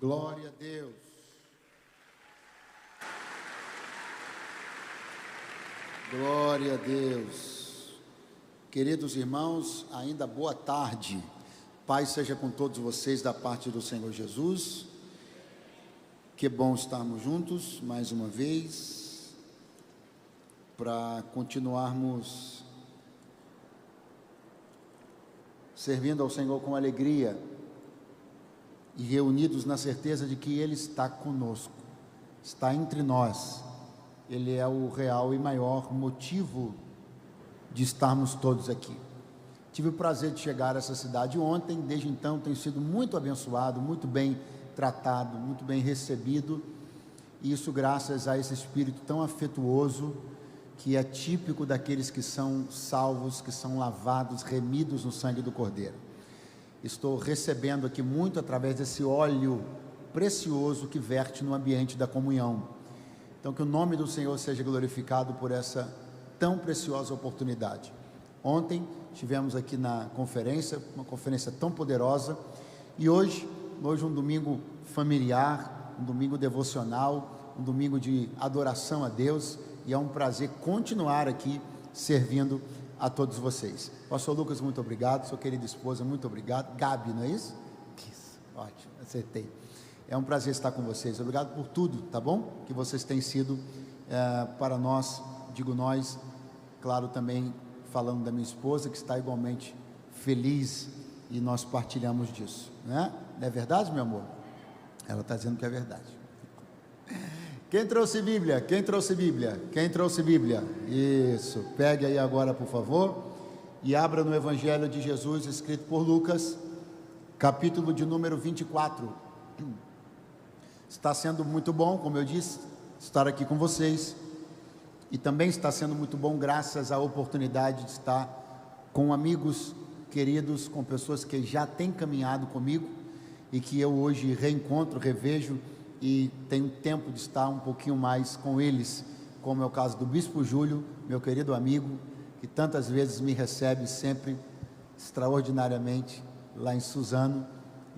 Glória a Deus. Glória a Deus. Queridos irmãos, ainda boa tarde. Paz seja com todos vocês da parte do Senhor Jesus. Que bom estarmos juntos mais uma vez para continuarmos servindo ao Senhor com alegria e reunidos na certeza de que Ele está conosco, está entre nós. Ele é o real e maior motivo de estarmos todos aqui. Tive o prazer de chegar a essa cidade ontem, desde então tenho sido muito abençoado, muito bem tratado, muito bem recebido, e isso graças a esse espírito tão afetuoso, que é típico daqueles que são salvos, que são lavados, remidos no sangue do Cordeiro. Estou recebendo aqui muito através desse óleo precioso que verte no ambiente da comunhão. Então que o nome do Senhor seja glorificado por essa tão preciosa oportunidade. Ontem estivemos aqui na conferência, uma conferência tão poderosa, e hoje um domingo familiar, um domingo devocional, um domingo de adoração a Deus, e é um prazer continuar aqui servindo a todos vocês. Pastor Lucas, muito obrigado. Sua querida esposa, muito obrigado. Gabi, não é isso? Isso, ótimo, acertei. É um prazer estar com vocês. Obrigado por tudo, tá bom? Que vocês têm sido para nós, digo nós, claro, também falando da minha esposa, que está igualmente feliz, e nós partilhamos disso, né? Não é verdade, meu amor? Ela está dizendo que é verdade. Quem trouxe Bíblia? Quem trouxe Bíblia? Quem trouxe Bíblia? Isso, pegue aí agora, por favor, e abra no Evangelho de Jesus, escrito por Lucas, capítulo de número 24. Está sendo muito bom, como eu disse, estar aqui com vocês, e também está sendo muito bom graças à oportunidade de estar com amigos queridos, com pessoas que já têm caminhado comigo, e que eu hoje reencontro, revejo, e tenho tempo de estar um pouquinho mais com eles, como é o caso do Bispo Júlio, meu querido amigo, que tantas vezes me recebe sempre extraordinariamente lá em Suzano,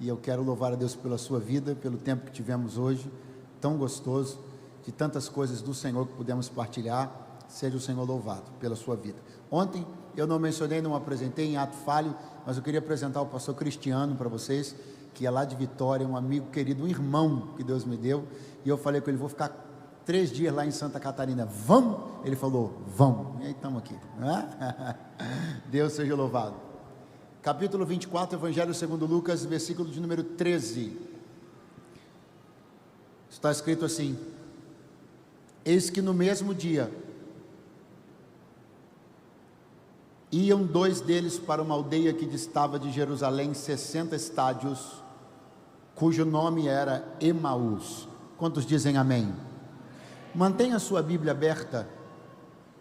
e eu quero louvar a Deus pela sua vida, pelo tempo que tivemos hoje, tão gostoso, de tantas coisas do Senhor que pudemos partilhar. Seja o Senhor louvado pela sua vida. Ontem eu não mencionei, não apresentei em ato falho, mas eu queria apresentar o pastor Cristiano para vocês, que é lá de Vitória, um amigo querido, um irmão que Deus me deu, e eu falei com ele, vou ficar 3 dias lá em Santa Catarina, vamos? Ele falou, vamos, e aí estamos aqui, né? Deus seja louvado. Capítulo 24, Evangelho segundo Lucas, versículo de número 13, está escrito assim: eis que no mesmo dia, iam 2 deles para uma aldeia que distava de Jerusalém 60 estádios, cujo nome era Emaús. Quantos dizem amém? Mantenha a sua Bíblia aberta,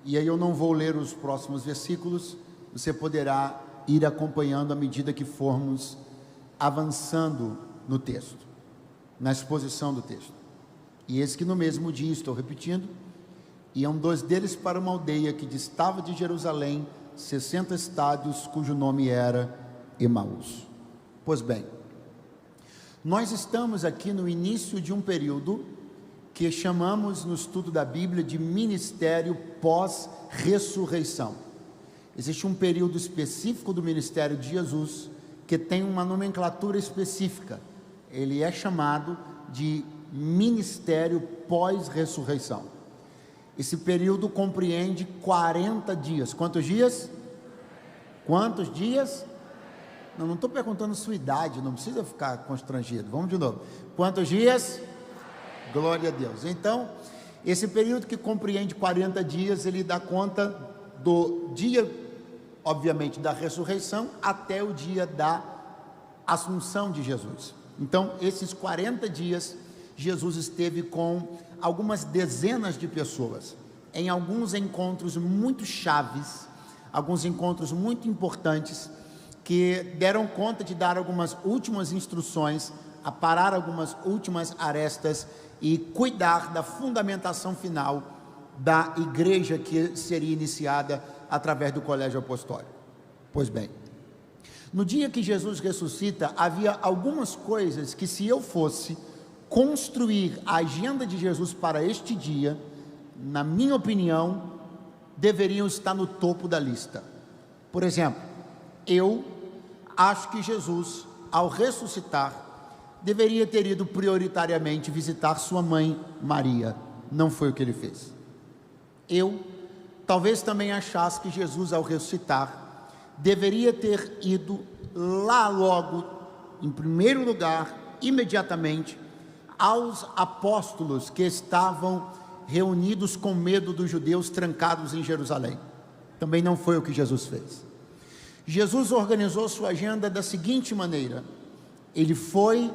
e aí eu não vou ler os próximos versículos, você poderá ir acompanhando à medida que formos avançando no texto, na exposição do texto. E eis que no mesmo dia, estou repetindo, iam 2 deles para uma aldeia que distava de Jerusalém 60 estádios, cujo nome era Emaús. Pois bem, nós estamos aqui no início de um período que chamamos no estudo da Bíblia de ministério pós-ressurreição. Existe um período específico do ministério de Jesus que tem uma nomenclatura específica. Ele é chamado de ministério pós-ressurreição. Esse período compreende 40 dias. Quantos dias? Quantos dias? Não estou perguntando sua idade, não precisa ficar constrangido. Vamos de novo. Quantos dias? Glória a Deus. Então, esse período que compreende 40 dias, ele dá conta do dia, obviamente, da ressurreição até o dia da assunção de Jesus. Então, esses 40 dias, Jesus esteve com algumas dezenas de pessoas, em alguns encontros muito chaves, alguns encontros muito importantes, que deram conta de dar algumas últimas instruções, aparar algumas últimas arestas e cuidar da fundamentação final da igreja que seria iniciada através do colégio apostólico. Pois bem, no dia que Jesus ressuscita, havia algumas coisas que, se eu fosse construir a agenda de Jesus para este dia, na minha opinião, deveriam estar no topo da lista. Por exemplo, eu acho que Jesus, ao ressuscitar, deveria ter ido prioritariamente visitar sua mãe Maria. Não foi o que ele fez. Eu talvez também achasse que Jesus, ao ressuscitar, deveria ter ido lá logo, em primeiro lugar, imediatamente, aos apóstolos que estavam reunidos com medo dos judeus trancados em Jerusalém. Também não foi o que Jesus fez. Jesus organizou sua agenda da seguinte maneira: ele foi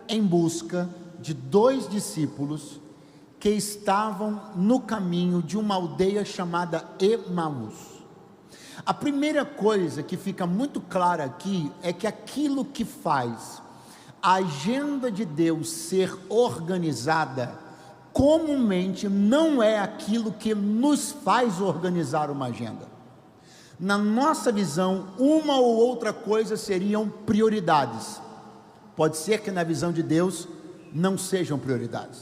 em busca de 2 discípulos que estavam no caminho de uma aldeia chamada Emaús. A primeira coisa que fica muito clara aqui é que aquilo que faz a agenda de Deus ser organizada, comumente não é aquilo que nos faz organizar uma agenda. Na nossa visão, uma ou outra coisa seriam prioridades. Pode ser que na visão de Deus não sejam prioridades.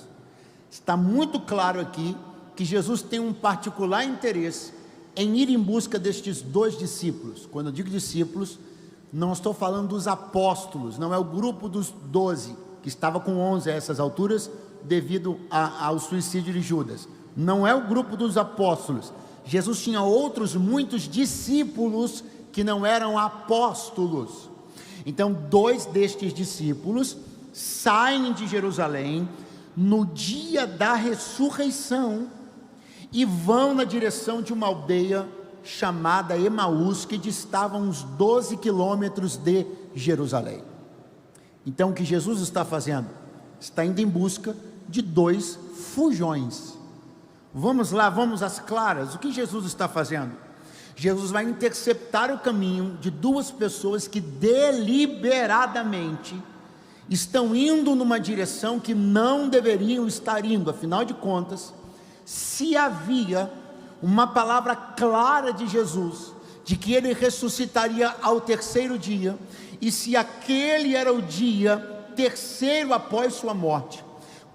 Está muito claro aqui que Jesus tem um particular interesse em ir em busca destes 2 discípulos. Quando eu digo discípulos, não estou falando dos apóstolos, não é o grupo dos 12, que estava com 11 a essas alturas, devido ao suicídio de Judas. Não é o grupo dos apóstolos. Jesus tinha outros muitos discípulos que não eram apóstolos. Então 2 destes discípulos saem de Jerusalém no dia da ressurreição e vão na direção de uma aldeia chamada Emaús, que distava uns 12 quilômetros de Jerusalém. Então o que Jesus está fazendo? Está indo em busca de 2 fujões. Vamos lá, vamos às claras. O que Jesus está fazendo? Jesus vai interceptar o caminho de 2 pessoas que deliberadamente estão indo numa direção que não deveriam estar indo. Afinal de contas, se havia uma palavra clara de Jesus, de que ele ressuscitaria ao 3º dia, e se aquele era o dia 3º após sua morte,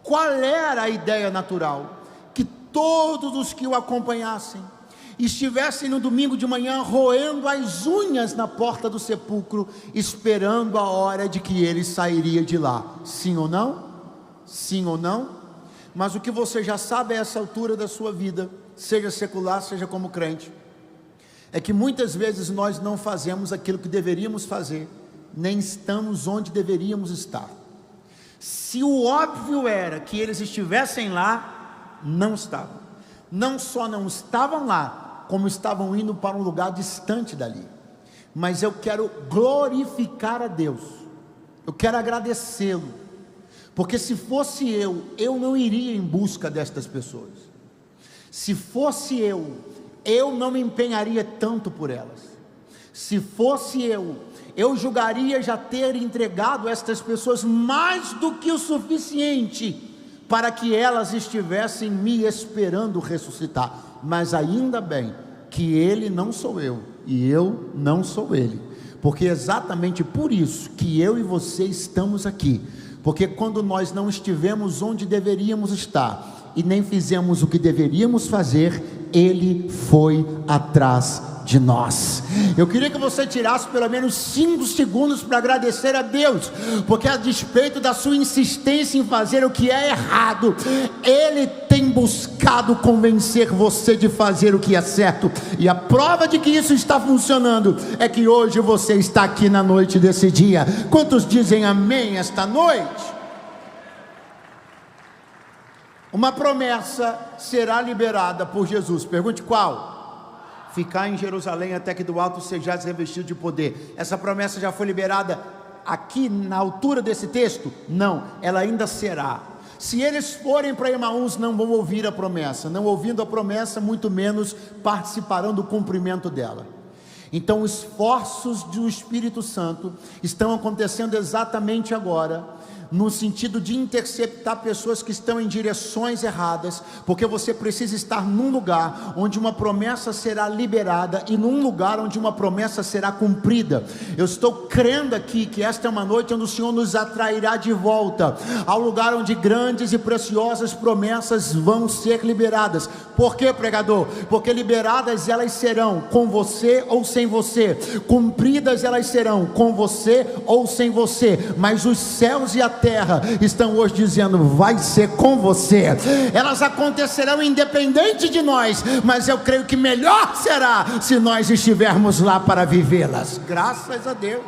qual era a ideia natural? Que todos os que o acompanhassem estivessem no domingo de manhã roendo as unhas na porta do sepulcro, esperando a hora de que ele sairia de lá. Sim ou não? Sim ou não? Mas o que você já sabe a essa altura da sua vida, seja secular, seja como crente, é que muitas vezes nós não fazemos aquilo que deveríamos fazer, nem estamos onde deveríamos estar. Se o óbvio era que eles estivessem lá, não estavam. Não só não estavam lá, como estavam indo para um lugar distante dali. Mas eu quero glorificar a Deus, eu quero agradecê-lo, porque se fosse eu não iria em busca destas pessoas. Se fosse eu não me empenharia tanto por elas. Se fosse eu julgaria já ter entregado estas pessoas mais do que o suficiente para que elas estivessem me esperando ressuscitar. Mas ainda bem que ele não sou eu e eu não sou ele, porque é exatamente por isso que eu e você estamos aqui, porque quando nós não estivemos onde deveríamos estar e nem fizemos o que deveríamos fazer, ele foi atrás de nós. Eu queria que você tirasse pelo menos 5 segundos para agradecer a Deus, porque a despeito da sua insistência em fazer o que é errado, ele tem buscado convencer você de fazer o que é certo, e a prova de que isso está funcionando é que hoje você está aqui na noite desse dia. Quantos dizem amém esta noite? Uma promessa será liberada por Jesus. Pergunte qual? Ficar em Jerusalém até que do alto sejais revestido de poder. Essa promessa já foi liberada aqui na altura desse texto? Não, ela ainda será. Se eles forem para Emaús, não vão ouvir a promessa. Não ouvindo a promessa, muito menos participarão do cumprimento dela. Então os esforços do Espírito Santo estão acontecendo exatamente agora, no sentido de interceptar pessoas que estão em direções erradas, porque você precisa estar num lugar onde uma promessa será liberada e num lugar onde uma promessa será cumprida. Eu estou crendo aqui que esta é uma noite onde o Senhor nos atrairá de volta ao lugar onde grandes e preciosas promessas vão ser liberadas. Por quê, pregador? Porque liberadas elas serão com você ou sem você, cumpridas elas serão com você ou sem você, mas os céus e a terra estão hoje dizendo: vai ser com você. Elas acontecerão independente de nós, mas eu creio que melhor será se nós estivermos lá para vivê-las. Graças a Deus.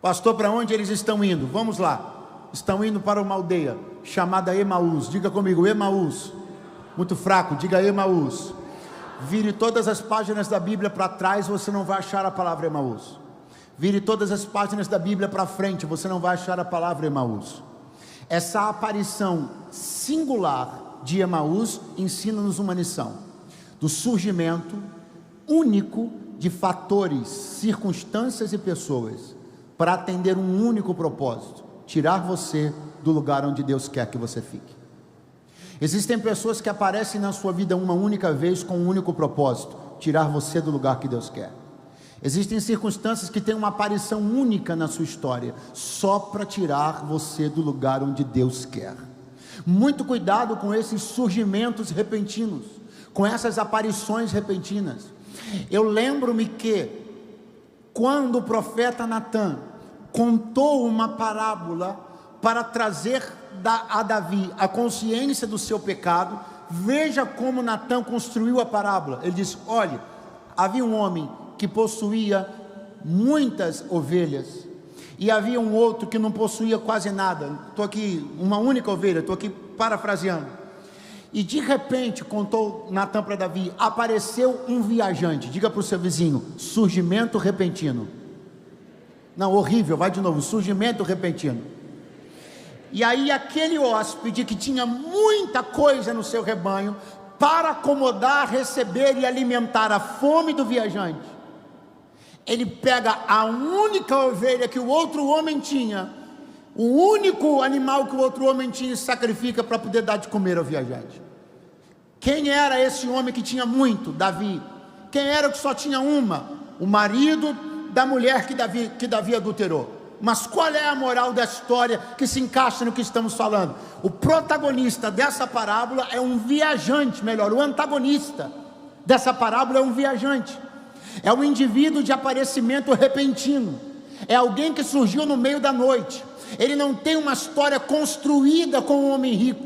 Pastor, para onde eles estão indo? Vamos lá. Estão indo para uma aldeia chamada Emaús. Diga comigo, Emaús. Muito fraco, diga Emaús. Vire todas as páginas da Bíblia para trás, você não vai achar a palavra Emaús. Vire todas as páginas da Bíblia para frente, você não vai achar a palavra Emaús. Essa aparição singular de Emaús ensina-nos uma lição do surgimento único de fatores, circunstâncias e pessoas para atender um único propósito: tirar você do lugar onde Deus quer que você fique. Existem pessoas que aparecem na sua vida uma única vez com um único propósito: tirar você do lugar que Deus quer. Existem circunstâncias que têm uma aparição única na sua história, só para tirar você do lugar onde Deus quer. Muito cuidado com esses surgimentos repentinos, com essas aparições repentinas. Eu lembro-me que, quando o profeta Natã contou uma parábola para trazer a Davi a consciência do seu pecado, veja como Natã construiu a parábola. Ele disse: olha, havia um homem que possuía muitas ovelhas, e havia um outro que não possuía quase nada. Estou aqui, uma única ovelha, estou aqui parafraseando. E de repente, contou Natã para Davi, apareceu um viajante. Diga para o seu vizinho: surgimento repentino. Não, horrível, vai de novo, surgimento repentino. E aí aquele hóspede que tinha muita coisa no seu rebanho, para acomodar, receber e alimentar a fome do viajante, ele pega a única ovelha que o outro homem tinha, o único animal que o outro homem tinha, e sacrifica para poder dar de comer ao viajante. Quem era esse homem que tinha muito? Davi. Quem era o que só tinha uma? O marido da mulher que Davi adulterou. Mas qual é a moral da história que se encaixa no que estamos falando? O protagonista dessa parábola é um viajante, melhor, o antagonista dessa parábola é um viajante. É um indivíduo de aparecimento repentino. É alguém que surgiu no meio da noite. Ele não tem uma história construída com um homem rico.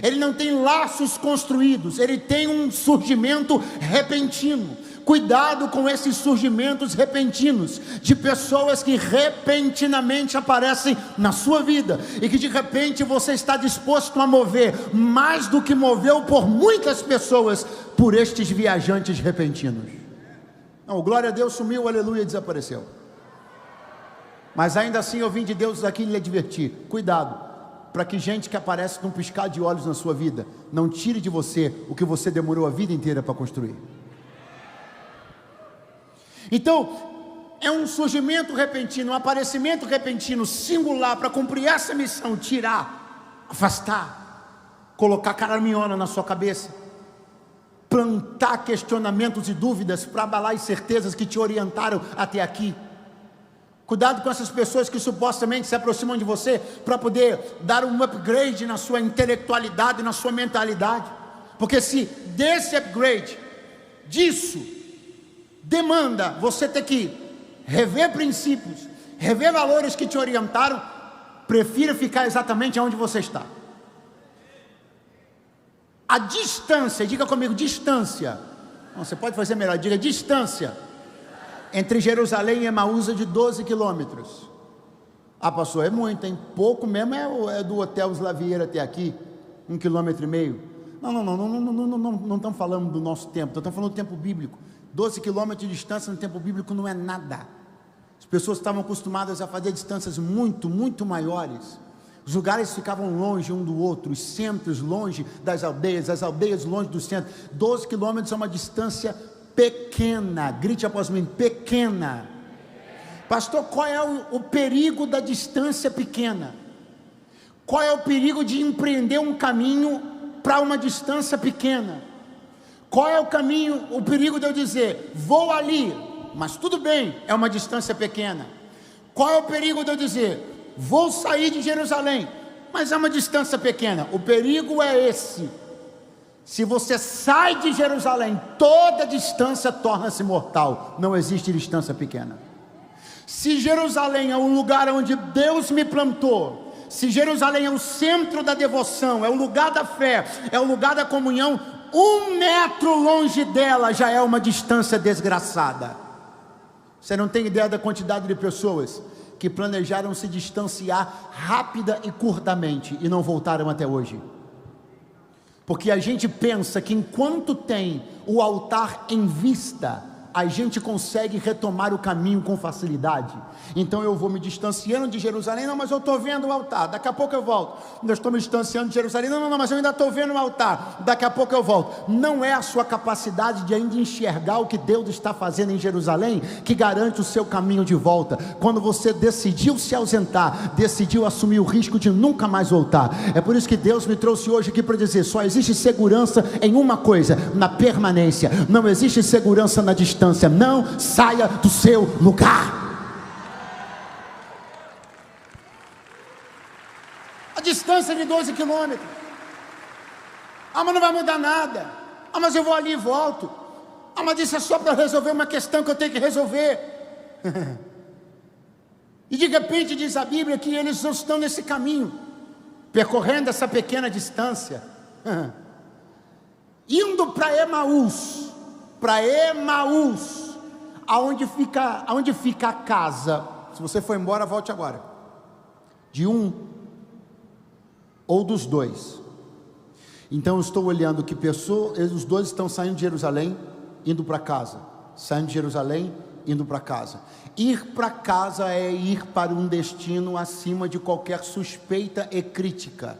Ele não tem laços construídos. Ele tem um surgimento repentino. Cuidado com esses surgimentos repentinos, de pessoas que repentinamente aparecem na sua vida, e que de repente você está disposto a mover, mais do que moveu por muitas pessoas, por estes viajantes repentinos. Não, glória a Deus, sumiu, aleluia, desapareceu. Mas ainda assim eu vim de Deus aqui lhe advertir: cuidado, para que gente que aparece num piscar de olhos na sua vida, não tire de você o que você demorou a vida inteira para construir. Então, é um surgimento repentino, um aparecimento repentino, singular, para cumprir essa missão: tirar, afastar, colocar caraminhola na sua cabeça, plantar questionamentos e dúvidas para abalar as certezas que te orientaram até aqui. Cuidado com essas pessoas que supostamente se aproximam de você para poder dar um upgrade na sua intelectualidade, na sua mentalidade, porque se desse upgrade, disso, demanda você ter que rever princípios, rever valores que te orientaram, prefira ficar exatamente onde você está. A distância, diga comigo, distância. Não, você pode fazer melhor, diga distância. Entre Jerusalém e Emaús é de 12 quilômetros. Ah, pastor, é muito, hein? Pouco mesmo é do Hotel Slavieira até aqui, 1,5 km. Não estamos falando do nosso tempo, estamos falando do tempo bíblico. 12 quilômetros de distância no tempo bíblico não é nada. As pessoas estavam acostumadas a fazer distâncias muito, muito maiores. Os lugares ficavam longe um do outro, os centros longe das aldeias, as aldeias longe do centro. 12 quilômetros é uma distância pequena. Grite após mim: pequena. Pastor, qual é o perigo da distância pequena? Qual é o perigo de empreender um caminho para uma distância pequena? Qual é o perigo de eu dizer, vou ali, mas tudo bem, é uma distância pequena? Qual é o perigo de eu dizer, vou sair de Jerusalém, mas é uma distância pequena? O perigo é esse: se você sai de Jerusalém, toda distância torna-se mortal. Não existe distância pequena. Se Jerusalém é o lugar onde Deus me plantou, se Jerusalém é o centro da devoção, é o lugar da fé, é o lugar da comunhão, 1 metro longe dela já é uma distância desgraçada. Você não tem ideia da quantidade de pessoas que planejaram se distanciar rápida e curtamente e não voltaram até hoje. Porque a gente pensa que enquanto tem o altar em vista, a gente consegue retomar o caminho com facilidade. Então eu vou me distanciando de Jerusalém, não, mas eu estou vendo o altar, daqui a pouco eu volto. Eu estou me distanciando de Jerusalém, não, mas eu ainda estou vendo o altar, daqui a pouco eu volto. Não é a sua capacidade de ainda enxergar o que Deus está fazendo em Jerusalém que garante o seu caminho de volta. Quando você decidiu se ausentar, decidiu assumir o risco de nunca mais voltar. É por isso que Deus me trouxe hoje aqui para dizer, só existe segurança em uma coisa, na permanência. Não existe segurança na distância. Não saia do seu lugar. A distância de 12 quilômetros. Ah, mas não vai mudar nada. Ah, mas eu vou ali e volto. Ah, mas isso é só para resolver uma questão que eu tenho que resolver. E de repente diz a Bíblia que eles não estão nesse caminho, percorrendo essa pequena distância, indo para Emaús. Aonde fica a casa? Se você for embora, volte agora. De um ou dos dois. Então eu estou olhando que os dois estão saindo de Jerusalém, indo para casa. Saindo de Jerusalém, indo para casa. Ir para casa é ir para um destino acima de qualquer suspeita e crítica.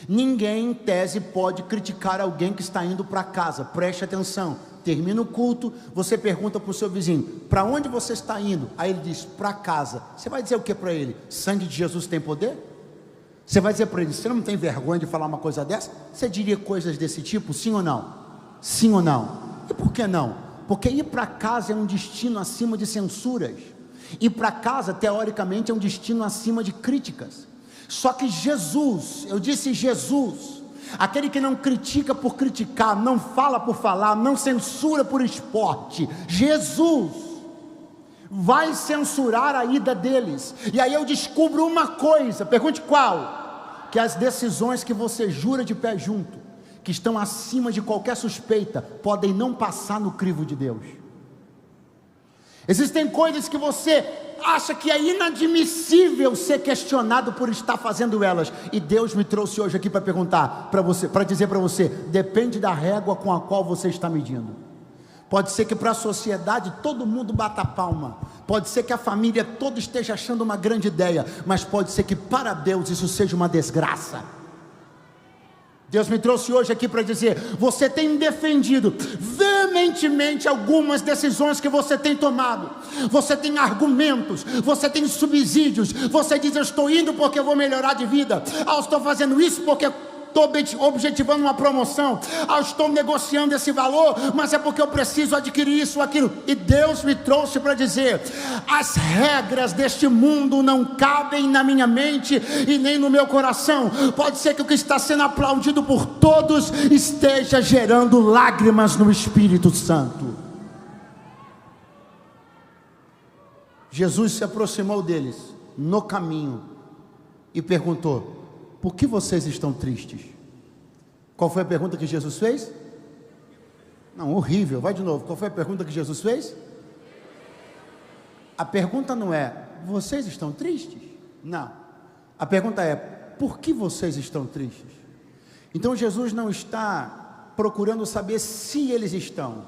Ninguém, em tese, pode criticar alguém que está indo para casa. Preste atenção. Termina o culto, você pergunta para o seu vizinho, para onde você está indo? Aí ele diz, para casa. Você vai dizer o que para ele? Sangue de Jesus tem poder? Você vai dizer para ele, você não tem vergonha de falar uma coisa dessa? Você diria coisas desse tipo, sim ou não? Sim ou não? E por que não? Porque ir para casa é um destino acima de censuras. Ir para casa, teoricamente, é um destino acima de críticas. Só que Jesus, eu disse Jesus, aquele que não critica por criticar, não fala por falar, não censura por esporte, Jesus vai censurar a ida deles. E aí eu descubro uma coisa, pergunte qual? Que as decisões que você jura de pé junto, que estão acima de qualquer suspeita, podem não passar no crivo de Deus. Existem coisas que você acha que é inadmissível ser questionado por estar fazendo elas, e Deus me trouxe hoje aqui para perguntar para você, para dizer para você, depende da régua com a qual você está medindo. Pode ser que para a sociedade todo mundo bata palma, pode ser que a família toda esteja achando uma grande ideia, mas pode ser que para Deus isso seja uma desgraça. Deus me trouxe hoje aqui para dizer, você tem defendido veementemente algumas decisões que você tem tomado, você tem argumentos, você tem subsídios, você diz, eu estou indo porque eu vou melhorar de vida, eu estou fazendo isso porque estou objetivando uma promoção, eu estou negociando esse valor, mas é porque eu preciso adquirir isso ou aquilo. E Deus me trouxe para dizer, as regras deste mundo não cabem na minha mente e nem no meu coração. Pode ser que o que está sendo aplaudido por todos esteja gerando lágrimas no Espírito Santo. Jesus se aproximou deles no caminho e perguntou, por que vocês estão tristes? Qual foi a pergunta que Jesus fez? Não, horrível, vai de novo. Qual foi a pergunta que Jesus fez? A pergunta não é, vocês estão tristes? Não. A pergunta é, por que vocês estão tristes? Então Jesus não está procurando saber se eles estão.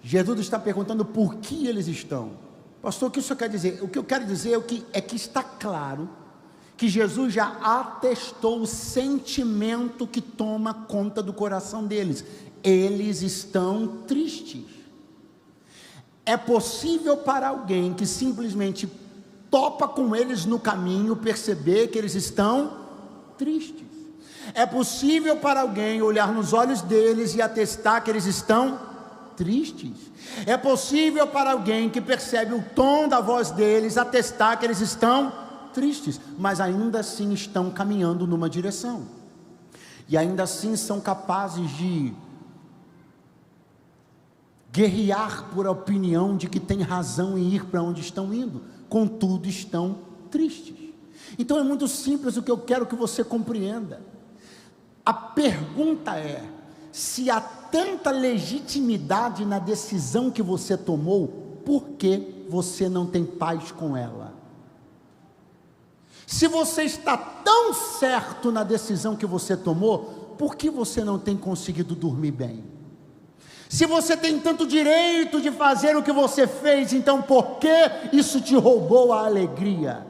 Jesus está perguntando por que eles estão. Pastor, o que isso quer dizer? O que eu quero dizer é que está claro que Jesus já atestou o sentimento que toma conta do coração deles. Eles estão tristes. É possível para alguém que simplesmente topa com eles no caminho perceber que eles estão tristes. É possível para alguém olhar nos olhos deles e atestar que eles estão tristes. É possível para alguém que percebe o tom da voz deles atestar que eles estão tristes, mas ainda assim estão caminhando numa direção, e ainda assim são capazes de guerrear por a opinião de que tem razão em ir para onde estão indo, contudo estão tristes. Então é muito simples o que eu quero que você compreenda. A pergunta é: se há tanta legitimidade na decisão que você tomou, por que você não tem paz com ela? Se você está tão certo na decisão que você tomou, por que você não tem conseguido dormir bem? Se você tem tanto direito de fazer o que você fez, então por que isso te roubou a alegria?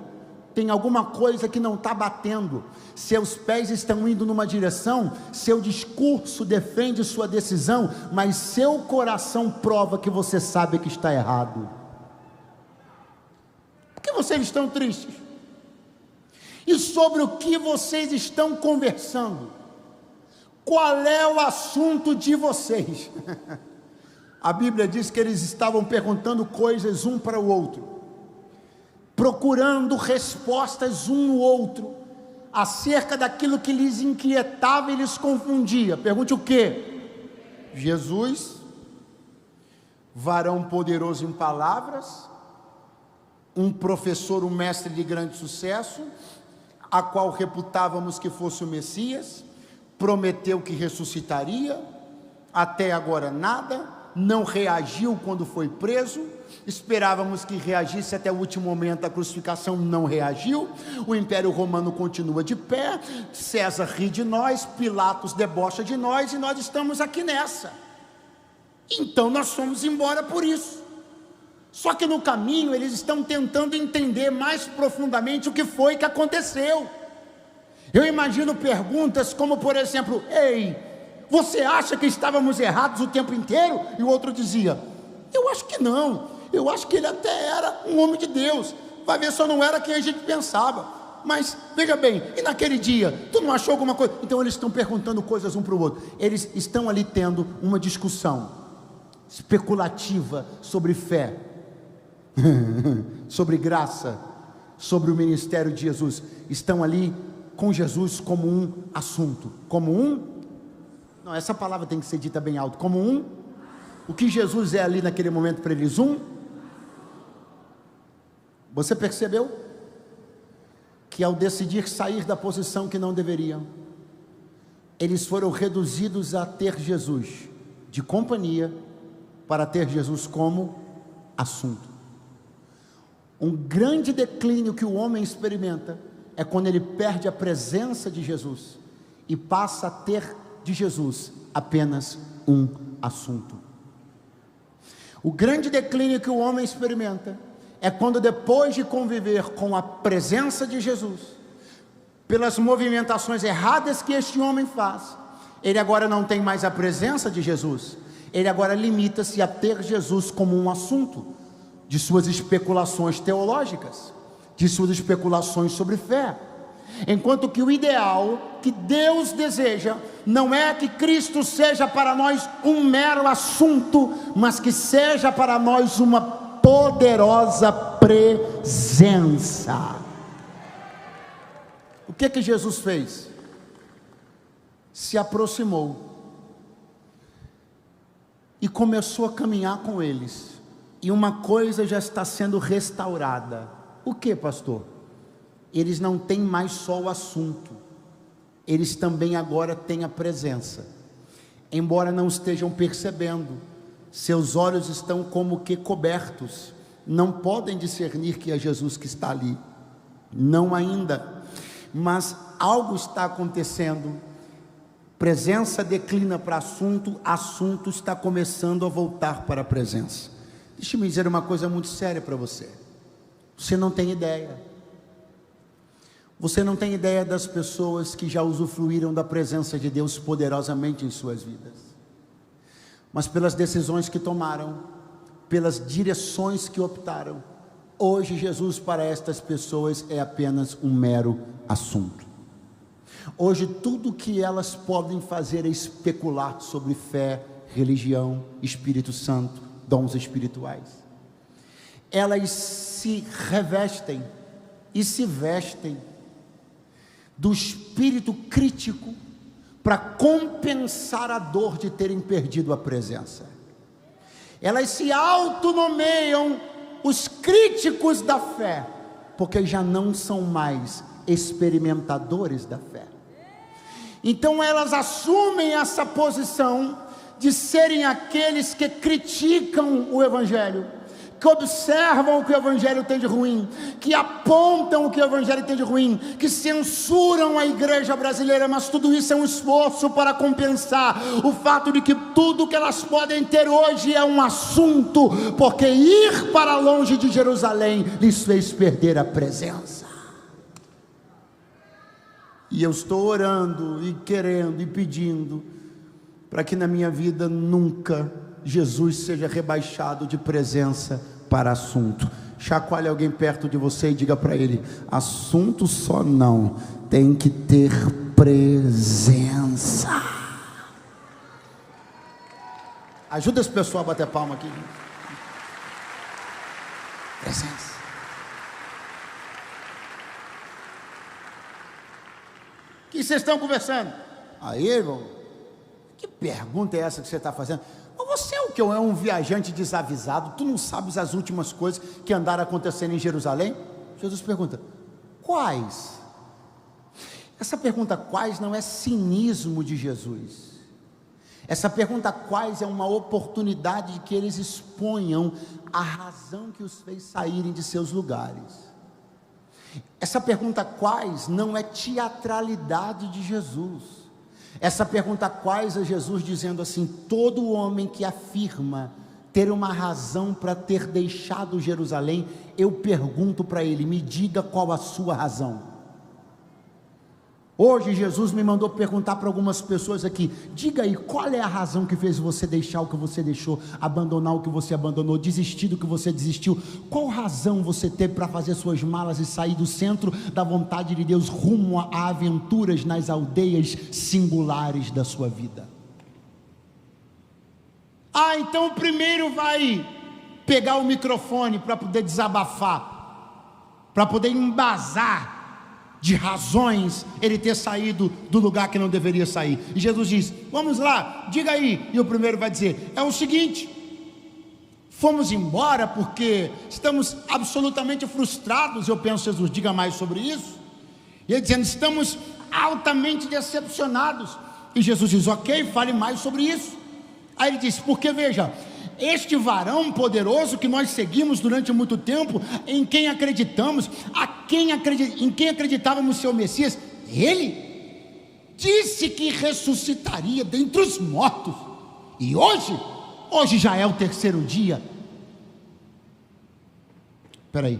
Tem alguma coisa que não está batendo. Seus pés estão indo numa direção, seu discurso defende sua decisão, mas seu coração prova que você sabe que está errado. Por que vocês estão tristes? E sobre o que vocês estão conversando? Qual é o assunto de vocês? A Bíblia diz que eles estavam perguntando coisas um para o outro, procurando respostas um no outro, acerca daquilo que lhes inquietava e lhes confundia. Pergunte o quê? Jesus, varão poderoso em palavras, um professor, um mestre de grande sucesso, a qual reputávamos que fosse o Messias, prometeu que ressuscitaria, até agora nada, não reagiu quando foi preso, esperávamos que reagisse até o último momento da crucificação, não reagiu, o Império Romano continua de pé, César ri de nós, Pilatos debocha de nós, e nós estamos aqui nessa. Então nós fomos embora por isso. Só que no caminho eles estão tentando entender mais profundamente o que foi que aconteceu. Eu imagino perguntas como, por exemplo: ei, você acha que estávamos errados o tempo inteiro? E o outro dizia: eu acho que não, eu acho que ele até era um homem de Deus, vai ver, só não era quem a gente pensava. Mas veja bem, e naquele dia, tu não achou alguma coisa? Então eles estão perguntando coisas um para o outro, eles estão ali tendo uma discussão especulativa sobre fé, sobre graça, sobre o ministério de Jesus. Estão ali com Jesus como um assunto, como um, não, essa palavra tem que ser dita bem alto, como um, o que Jesus é ali naquele momento para eles? Você percebeu? Que ao decidir sair da posição que não deveriam, eles foram reduzidos a ter Jesus de companhia, para ter Jesus como assunto. Um grande declínio que o homem experimenta é quando ele perde a presença de Jesus e passa a ter de Jesus apenas um assunto. O grande declínio que o homem experimenta é quando, depois de conviver com a presença de Jesus, pelas movimentações erradas que este homem faz, ele agora não tem mais a presença de Jesus, ele agora limita-se a ter Jesus como um assunto de suas especulações teológicas, de suas especulações sobre fé. Enquanto que o ideal que Deus deseja não é que Cristo seja para nós um mero assunto, mas que seja para nós uma poderosa presença. O que Jesus fez? Se aproximou e começou a caminhar com eles, e uma coisa já está sendo restaurada. O que, pastor? Eles não têm mais só o assunto, eles também agora têm a presença. Embora não estejam percebendo, seus olhos estão como que cobertos, não podem discernir que é Jesus que está ali, não ainda, mas algo está acontecendo. Presença declina para assunto, assunto está começando a voltar para a presença. Deixa eu me dizer uma coisa muito séria para você. Você não tem ideia. Você não tem ideia das pessoas que já usufruíram da presença de Deus poderosamente em suas vidas, mas pelas decisões que tomaram, pelas direções que optaram, Hoje Jesus para estas pessoas é apenas um mero assunto. Hoje tudo que elas podem fazer é especular sobre fé, religião, Espírito Santo, dons espirituais. Elas se revestem e se vestem do espírito crítico para compensar a dor de terem perdido a presença. Elas se autonomeiam os críticos da fé, porque já não são mais experimentadores da fé. Então elas assumem essa posição de serem aqueles que criticam o Evangelho, que observam o que o Evangelho tem de ruim, que apontam o que o Evangelho tem de ruim, que censuram a igreja brasileira, mas tudo isso é um esforço para compensar o fato de que tudo que elas podem ter hoje é um assunto, porque ir para longe de Jerusalém lhes fez perder a presença. E eu estou orando e querendo e pedindo para que na minha vida nunca Jesus seja rebaixado de presença para assunto. Chacoalhe alguém perto de você e diga para ele: assunto só não, tem que ter presença. Ajuda esse pessoal a bater palma aqui. Presença. O que vocês estão conversando? Aí, irmão, que pergunta é essa que você está fazendo? Você é o que? É um viajante desavisado? Tu não sabes as últimas coisas que andaram acontecendo em Jerusalém? Jesus pergunta: quais? Essa pergunta quais não é cinismo de Jesus. Essa pergunta quais é uma oportunidade de que eles exponham a razão que os fez saírem de seus lugares. Essa pergunta quais não é teatralidade de Jesus. Essa pergunta quais é Jesus dizendo assim: todo homem que afirma ter uma razão para ter deixado Jerusalém, eu pergunto para ele: me diga qual a sua razão. Hoje Jesus me mandou perguntar para algumas pessoas aqui: diga aí, qual é a razão que fez você deixar o que você deixou, abandonar o que você abandonou, desistir do que você desistiu? Qual razão você teve para fazer suas malas e sair do centro da vontade de Deus rumo a aventuras nas aldeias singulares da sua vida? Então o primeiro vai pegar o microfone para poder desabafar, para poder embasar de razões ele ter saído do lugar que não deveria sair. E Jesus diz: vamos lá, diga aí. E o primeiro vai dizer: é o seguinte, fomos embora porque estamos absolutamente frustrados. Eu penso: Jesus, diga mais sobre isso. E ele dizendo: estamos altamente decepcionados. E Jesus diz: ok, fale mais sobre isso. Aí ele diz: porque veja, este varão poderoso que nós seguimos durante muito tempo, em quem acreditamos, em quem acreditávamos ser o Messias, ele disse que ressuscitaria dentre os mortos, e hoje já é o terceiro dia. Espera aí,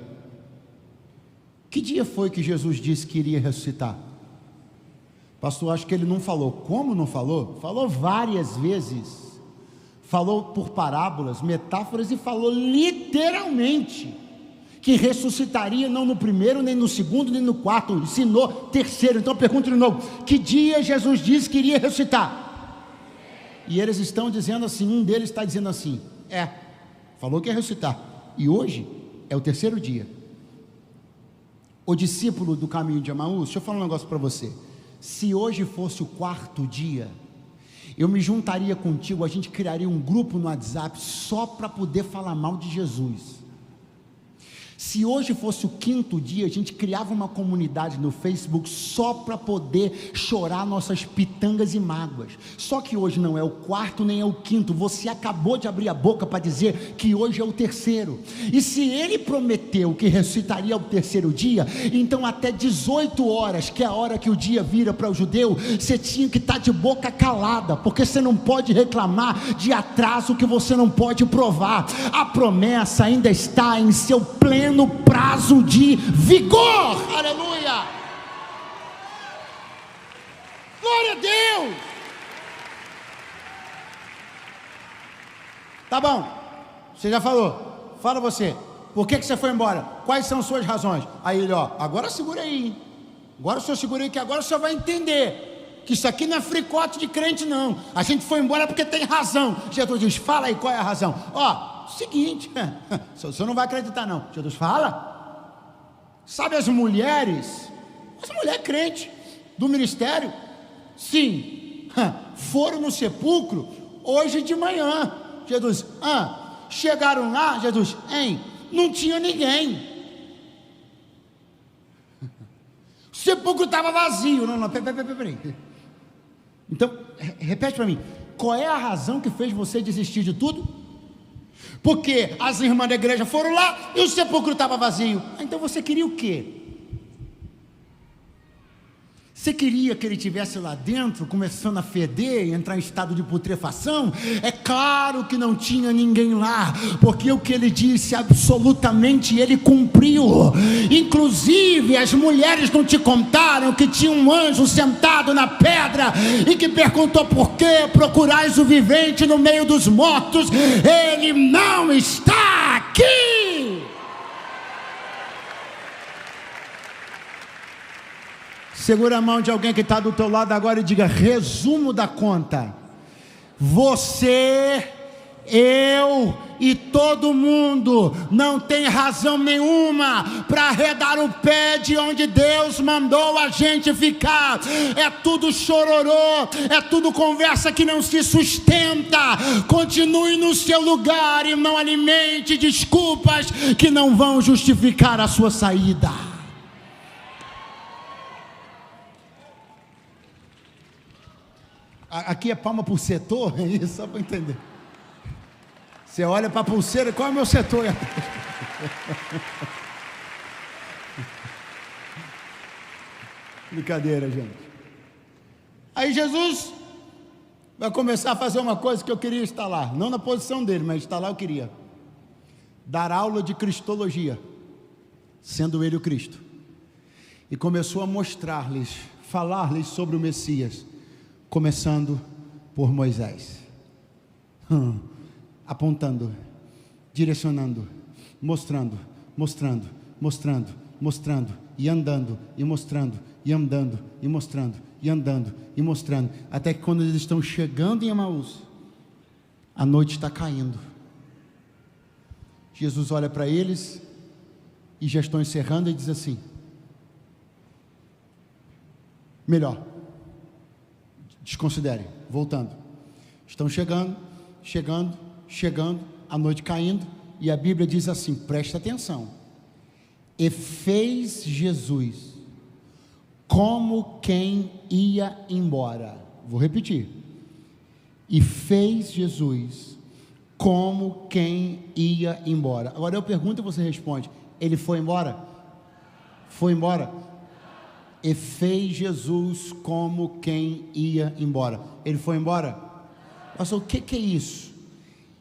que dia foi que Jesus disse que iria ressuscitar? Pastor, acho que ele não falou. Como não falou? Falou várias vezes. Falou por parábolas, metáforas, e falou literalmente que ressuscitaria não no primeiro, nem no segundo, nem no quarto, e no terceiro. Então eu pergunto de novo: que dia Jesus disse que iria ressuscitar? E eles estão dizendo assim, um deles está dizendo assim: falou que ia ressuscitar, e hoje é o terceiro dia. O discípulo do caminho de Emaús, deixa eu falar um negócio para você: se hoje fosse o quarto dia, eu me juntaria contigo, a gente criaria um grupo no WhatsApp só para poder falar mal de Jesus. Se hoje fosse o quinto dia, a gente criava uma comunidade no Facebook só para poder chorar nossas pitangas e mágoas. Só que hoje não é o quarto nem é o quinto. Você acabou de abrir a boca para dizer que hoje é o terceiro. E se ele prometeu que ressuscitaria ao terceiro dia, então até 18 horas, que é a hora que o dia vira para o judeu, você tinha que estar de boca calada, porque você não pode reclamar de atraso que você não pode provar. A promessa ainda está em seu pleno prazo de vigor. Aleluia, glória a Deus. Tá bom, você já falou, fala você, por que você foi embora? Quais são suas razões? Aí ele, agora segura aí, hein? Agora o senhor segura aí, que agora o senhor vai entender que isso aqui não é fricote de crente não, a gente foi embora porque tem razão. Jesus diz, fala aí qual é a razão. Seguinte, o senhor não vai acreditar não. Jesus fala, sabe as mulheres crentes do ministério, sim, foram no sepulcro hoje de manhã. Jesus, chegaram lá, Jesus, não tinha ninguém, o sepulcro estava vazio. Não, peraí. Então, repete para mim, qual é a razão que fez você desistir de tudo? Porque as irmãs da igreja foram lá e o sepulcro estava vazio. Então você queria o quê? Você queria que ele estivesse lá dentro, começando a feder e entrar em estado de putrefação? É claro que não tinha ninguém lá, porque o que ele disse absolutamente ele cumpriu. Inclusive as mulheres não te contaram que tinha um anjo sentado na pedra e que perguntou: por que procurais o vivente no meio dos mortos? Ele não está aqui. Segura a mão de alguém que está do teu lado agora e diga: resumo da conta, você, eu e todo mundo não tem razão nenhuma para arredar o pé de onde Deus mandou a gente ficar. É tudo chororô, é tudo conversa que não se sustenta. Continue no seu lugar e não alimente desculpas que não vão justificar a sua saída. Aqui é palma por setor, é isso? Só para entender. Você olha para a pulseira, qual é o meu setor? Brincadeira, gente. Aí Jesus vai começar a fazer uma coisa que eu queria estar lá. Não na posição dele, mas estar lá eu queria. Dar aula de cristologia, sendo ele o Cristo. E começou a mostrar-lhes, falar-lhes sobre o Messias, começando por Moisés, apontando, direcionando, mostrando, e andando, e mostrando, e andando, e mostrando, e andando, e mostrando, até que quando eles estão chegando em Emaús, a noite está caindo. Jesus olha para eles, e já estão encerrando, e diz assim: melhor, desconsidere, voltando. Estão chegando, a noite caindo, e a Bíblia diz assim, presta atenção: e fez Jesus como quem ia embora. Vou repetir: e fez Jesus como quem ia embora. Agora eu pergunto e você responde: ele foi embora? Foi embora? E fez Jesus como quem ia embora. Ele foi embora? Pastor, o que é isso?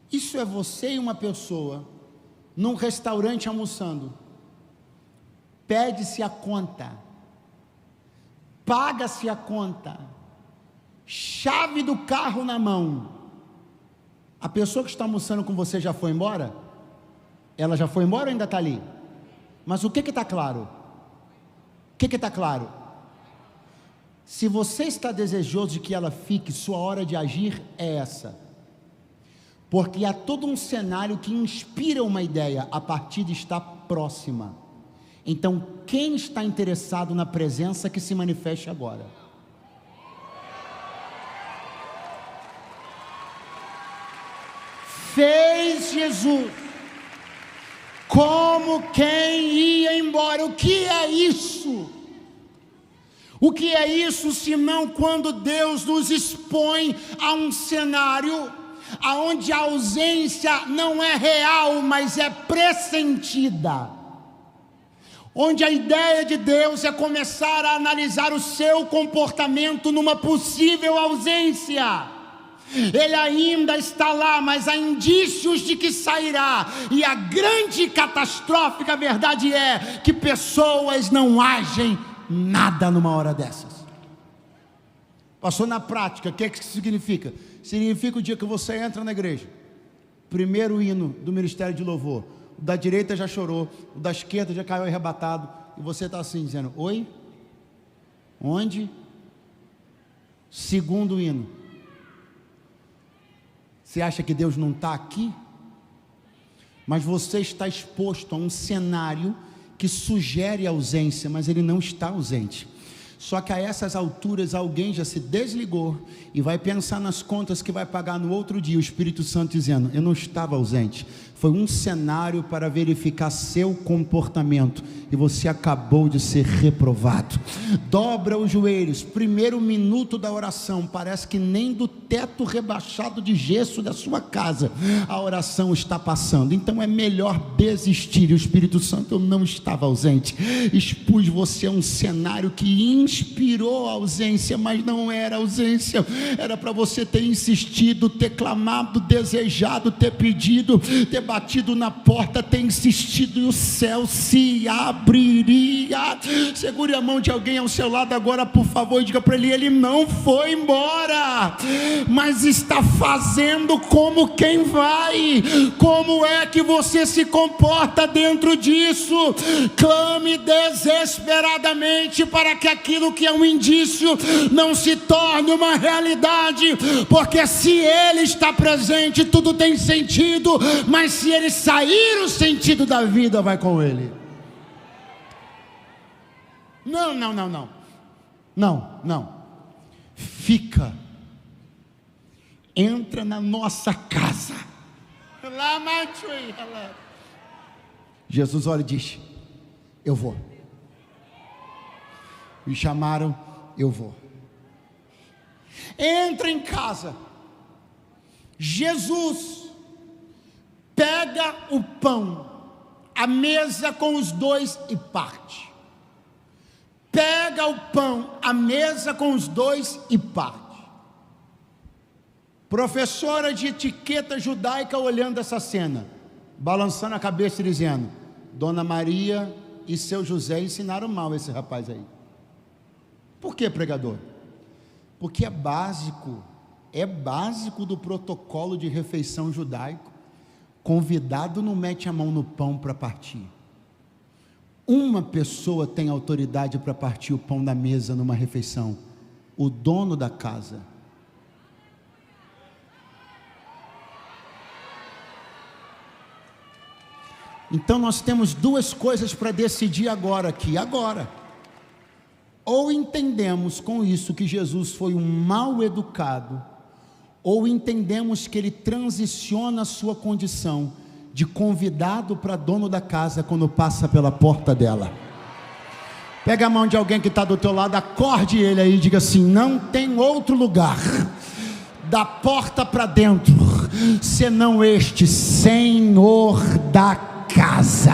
Isso é você e uma pessoa num restaurante almoçando, pede-se a conta, paga-se a conta, chave do carro na mão. A pessoa que está almoçando com você já foi embora? Ela já foi embora ou ainda está ali? Mas o que está claro? O que está claro? Se você está desejoso de que ela fique, sua hora de agir é essa. Porque há todo um cenário que inspira uma ideia, a partida está próxima. Então, quem está interessado na presença que se manifeste agora? Fez Jesus como quem ia embora. O que é isso? O que é isso senão quando Deus nos expõe a um cenário aonde a ausência não é real, mas é pressentida, onde a ideia de Deus é começar a analisar o seu comportamento numa possível ausência. Ele ainda está lá, mas há indícios de que sairá, e a grande e catastrófica verdade é que pessoas não agem nada numa hora dessas. Passou na prática, o que é que significa? Significa o dia que você entra na igreja, primeiro hino do ministério de louvor, o da direita já chorou, o da esquerda já caiu arrebatado, e você está assim dizendo: oi? Onde? Segundo hino. Você acha que Deus não está aqui? Mas você está exposto a um cenário que sugere ausência, mas Ele não está ausente. Só que a essas alturas alguém já se desligou e vai pensar nas contas que vai pagar no outro dia. O Espírito Santo dizendo: eu não estava ausente, foi um cenário para verificar seu comportamento, e você acabou de ser reprovado. Dobra os joelhos. Primeiro minuto da oração, parece que nem do teto rebaixado de gesso da sua casa a oração está passando. Então é melhor desistir. E o Espírito Santo: eu não estava ausente, expus você a um cenário que inspirou a ausência, mas não era ausência, era para você ter insistido, ter clamado, desejado, ter pedido, ter batido na porta, ter insistido, e o céu se abriria. Segure a mão de alguém ao seu lado agora, por favor, e diga para ele: ele não foi embora, mas está fazendo como quem vai. Como é que você se comporta dentro disso? Clame desesperadamente para que aquilo que é um indício não se torne uma realidade, porque se Ele está presente, tudo tem sentido, mas se Ele sair, o sentido da vida vai com Ele. Não. Fica. Entra na nossa casa. Jesus olha e diz: eu vou. Me chamaram, eu vou. Entra em casa. Jesus pega o pão, a mesa com os dois, e parte. Pega o pão, a mesa com os dois, e parte. Professora de etiqueta judaica olhando essa cena, balançando a cabeça e dizendo: Dona Maria e seu José ensinaram mal esse rapaz aí. Por que, pregador? Porque é básico do protocolo de refeição judaico. Convidado não mete a mão no pão para partir. Uma pessoa tem autoridade para partir o pão da mesa numa refeição: o dono da casa. Então nós temos duas coisas para decidir agora aqui, agora. Ou entendemos com isso que Jesus foi um mal educado, ou entendemos que ele transiciona a sua condição de convidado para dono da casa quando passa pela porta dela. Pega a mão de alguém que está do teu lado, acorde ele aí e diga assim: não tem outro lugar da porta para dentro senão este Senhor da casa.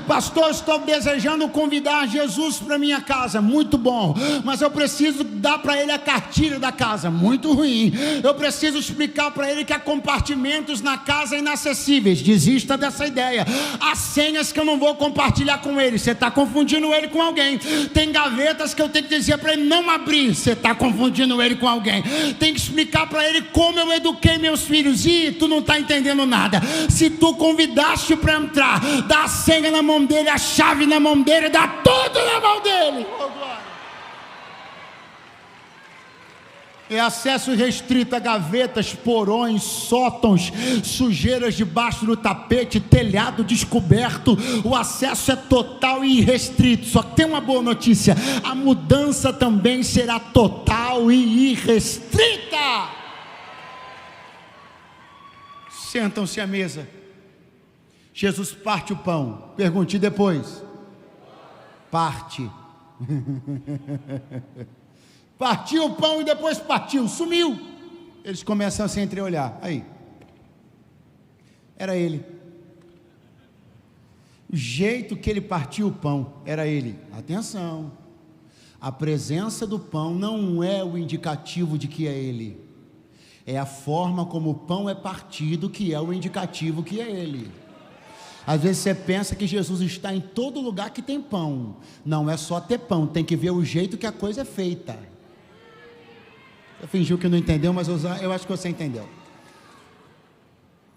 Pastor, estou desejando convidar Jesus para minha casa. Muito bom, mas eu preciso dar para ele a cartilha da casa. Muito ruim. Eu preciso explicar para ele que há compartimentos na casa inacessíveis. Desista dessa ideia. Há senhas que eu não vou compartilhar com ele. Você está confundindo ele com alguém. Tem gavetas que eu tenho que dizer para ele não abrir. Você está confundindo ele com alguém. Tem que explicar para ele como eu eduquei meus filhos. E tu não está entendendo nada. Se tu convidaste para entrar, dá a senha na mão dele, a chave na mão dele, dá tudo na mão dele. É acesso restrito a gavetas, porões, sótãos, sujeiras debaixo do tapete, telhado descoberto. O acesso é total e irrestrito. Só que tem uma boa notícia: a mudança também será total e irrestrita. Sentam-se à mesa. Jesus parte o pão. Pergunte depois. Parte. Partiu o pão e depois partiu. Sumiu. Eles começam a se entreolhar. Aí. Era ele. O jeito que ele partiu o pão era ele. Atenção. A presença do pão não é o indicativo de que é ele. É a forma como o pão é partido que é o indicativo que é ele. Às vezes você pensa que Jesus está em todo lugar que tem pão. Não é só ter pão, tem que ver o jeito que a coisa é feita. Você fingiu que não entendeu, mas eu acho que você entendeu.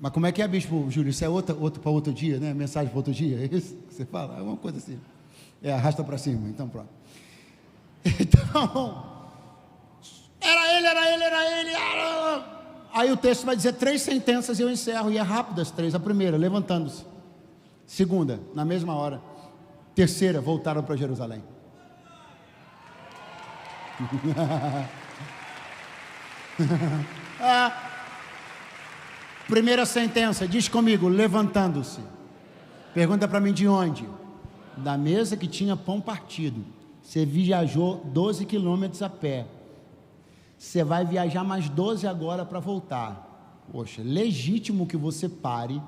Mas como é que é, bispo Júlio? Isso é outro para outro dia, né? Mensagem para outro dia, é isso que você fala? É uma coisa assim. Arrasta para cima, então pronto. Então, era ele. Aí o texto vai dizer 3 sentenças e eu encerro, e é rápido as 3. A primeira, levantando-se. Segunda, na mesma hora. Terceira, voltaram para Jerusalém. Primeira sentença, diz comigo, levantando-se. Pergunta para mim de onde? Da mesa que tinha pão partido. Você viajou 12 quilômetros a pé. Você vai viajar mais 12 agora para voltar. Poxa, legítimo que você pare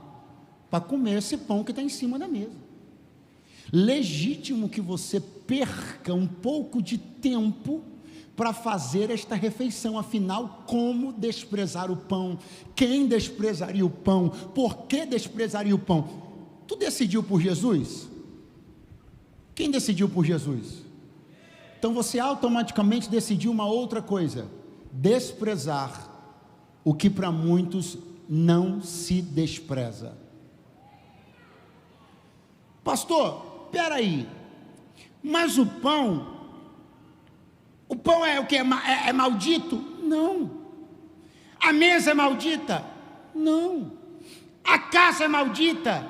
para comer esse pão que está em cima da mesa. Legítimo que você perca um pouco de tempo para fazer esta refeição. Afinal, como desprezar o pão? Quem desprezaria o pão? Por que desprezaria o pão? Tu decidiu por Jesus? Quem decidiu por Jesus? Então você automaticamente decidiu uma outra coisa: desprezar o que para muitos não se despreza. Pastor, espera aí, mas o pão é o que? É maldito? Não. A mesa é maldita? Não. A casa é maldita?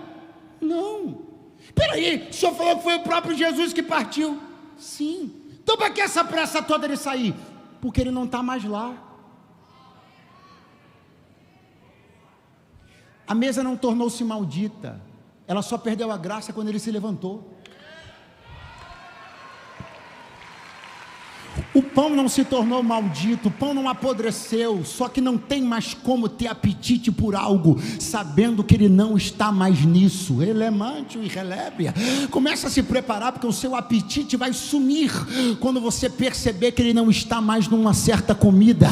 Não. Espera aí, o senhor falou que foi o próprio Jesus que partiu? Sim. Então para que essa pressa toda de sair? Porque ele não está mais lá. A mesa não tornou-se maldita, ela só perdeu a graça quando ele se levantou. O pão não se tornou maldito, o pão não apodreceu, só que não tem mais como ter apetite por algo, sabendo que ele não está mais nisso. Elemante e relébia. Começa a se preparar, porque o seu apetite vai sumir quando você perceber que ele não está mais numa certa comida.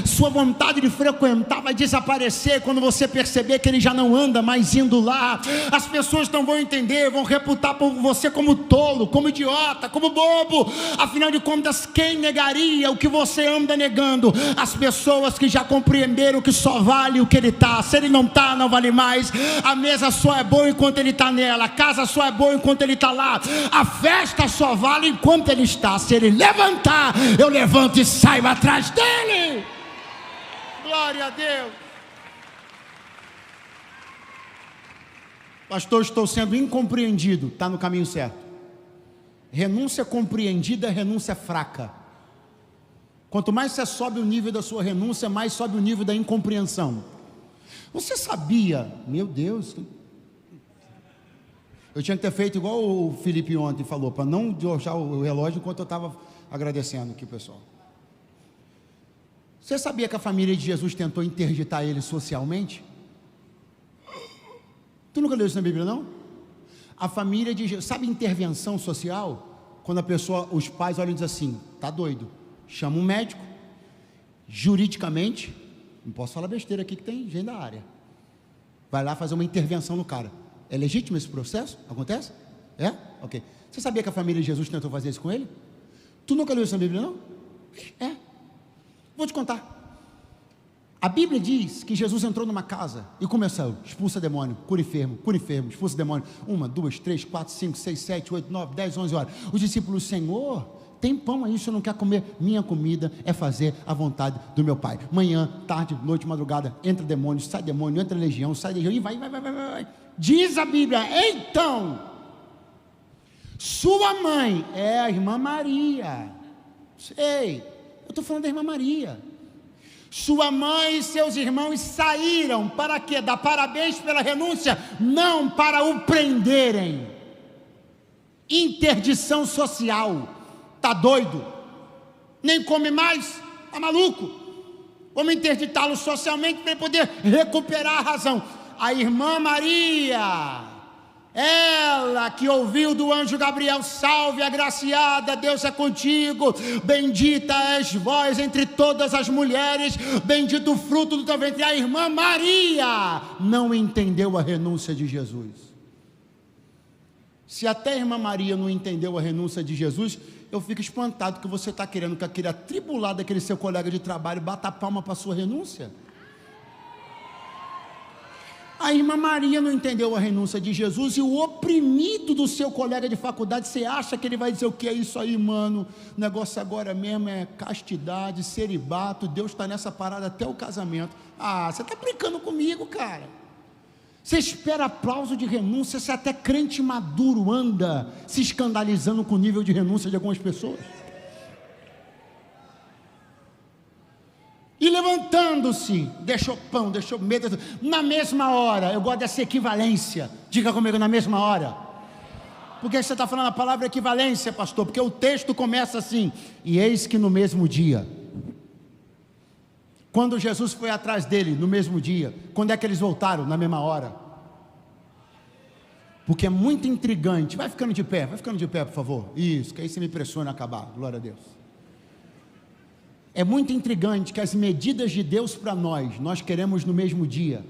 Sua vontade de frequentar vai desaparecer quando você perceber que ele já não anda mais indo lá. As pessoas não vão entender, vão reputar por você como tolo, como idiota, como bobo. Afinal de contas, quem negaria o que você anda negando? As pessoas que já compreenderam que só vale o que ele está. Se ele não está, não vale mais. A mesa só é boa enquanto ele está nela, a casa só é boa enquanto ele está lá, a festa só vale enquanto ele está. Se ele levantar, eu levanto e saio atrás dele. Glória a Deus. Pastor, estou sendo incompreendido. Está no caminho certo. Renúncia compreendida é renúncia fraca. Quanto mais você sobe o nível da sua renúncia, mais sobe o nível da incompreensão. Você sabia, meu Deus, eu tinha que ter feito igual o Felipe ontem falou, para não deixar o relógio enquanto eu estava agradecendo aqui o pessoal. Você sabia que a família de Jesus tentou interditar ele socialmente? Tu nunca leu isso na Bíblia, não? A família de Jesus, sabe intervenção social? Quando a pessoa, os pais olham e dizem assim, tá doido, chama um médico, juridicamente, não posso falar besteira aqui que tem gente da área, vai lá fazer uma intervenção no cara. É legítimo esse processo? Acontece? É? Ok. Você sabia que a família de Jesus tentou fazer isso com ele? Tu nunca leu isso na Bíblia, não? É. Vou te contar. A Bíblia diz que Jesus entrou numa casa e começou, expulsa demônio, cura enfermo, expulsa demônio, 1, 2, 3, 4, 5, 6, 7, 8, 9, 10, 11 horas, os discípulos, Senhor, tem pão aí, o senhor não quer comer? Minha comida é fazer a vontade do meu Pai. Manhã, tarde, noite, madrugada, entra demônio, entra legião, e vai. Diz a Bíblia, então, sua mãe é a irmã Maria. Ei, eu estou falando da irmã Maria. Sua mãe e seus irmãos saíram para quê? Dar parabéns pela renúncia? Não, para o prenderem. Interdição social. Tá doido? Nem come mais? Tá maluco? Vamos interditá-lo socialmente para ele poder recuperar a razão. A irmã Maria, ela que ouviu do anjo Gabriel, salve agraciada, Deus é contigo, bendita és vós entre todas as mulheres, bendito o fruto do teu ventre. A irmã Maria não entendeu a renúncia de Jesus. Se até a irmã Maria não entendeu a renúncia de Jesus, eu fico espantado que você está querendo que aquele atribulado, aquele seu colega de trabalho, bata a palma para a sua renúncia. A irmã Maria não entendeu a renúncia de Jesus, e o oprimido do seu colega de faculdade, você acha que ele vai dizer o que é isso aí, mano? O negócio agora mesmo é castidade, celibato, Deus está nessa parada até o casamento. Ah, você está brincando comigo, cara. Você espera aplauso de renúncia, você até crente maduro anda se escandalizando com o nível de renúncia de algumas pessoas. E levantando-se, deixou pão, deixou medo, na mesma hora. Eu gosto dessa equivalência. Diga comigo, na mesma hora. Por que você está falando a palavra equivalência, pastor? Porque o texto começa assim: e eis que no mesmo dia. Quando Jesus foi atrás dele, no mesmo dia. Quando é que eles voltaram? Na mesma hora. Porque é muito intrigante. Vai ficando de pé, por favor. Isso, que aí você me pressiona a acabar. Glória a Deus. É muito intrigante que as medidas de Deus para nós queremos no mesmo dia.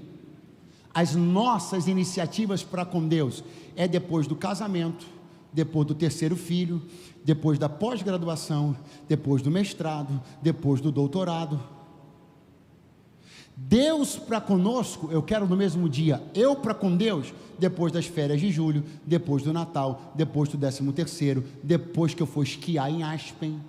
As nossas iniciativas para com Deus é depois do casamento, depois do terceiro filho, depois da pós-graduação, depois do mestrado, depois do doutorado. Deus para conosco, eu quero no mesmo dia. Eu para com Deus, depois das férias de julho, depois do Natal, depois do 13º, depois que eu for esquiar em Aspen.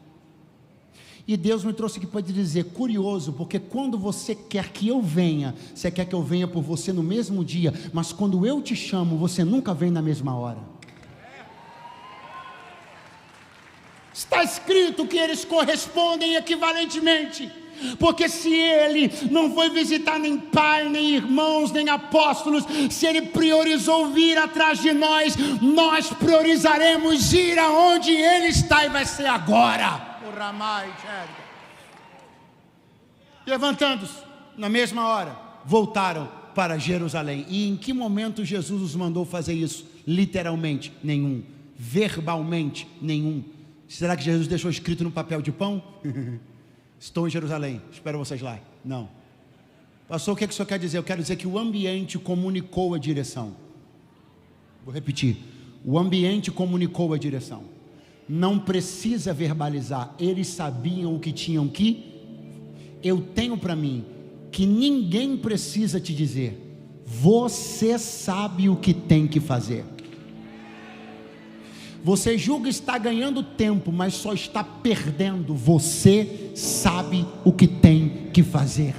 E Deus me trouxe aqui para te dizer, curioso, porque quando você quer que eu venha, você quer que eu venha por você no mesmo dia, mas quando eu te chamo, você nunca vem na mesma hora. Está escrito que eles correspondem equivalentemente, porque se ele não foi visitar nem pai, nem irmãos, nem apóstolos, se ele priorizou vir atrás de nós, nós priorizaremos ir aonde ele está, e vai ser agora. Levantando-se, na mesma hora, voltaram para Jerusalém. E em que momento Jesus os mandou fazer isso? Literalmente, nenhum. Verbalmente, nenhum. Será que Jesus deixou escrito no papel de pão? Estou em Jerusalém, espero vocês lá. Não. Pastor, o que o senhor quer dizer? Eu quero dizer que o ambiente comunicou a direção. Vou repetir. O ambiente comunicou a direção. Não precisa verbalizar. Eles sabiam o que tinham que. Eu tenho para mim que ninguém precisa te dizer. Você sabe o que tem que fazer. Você julga estar ganhando tempo, mas só está perdendo. Você sabe o que tem que fazer.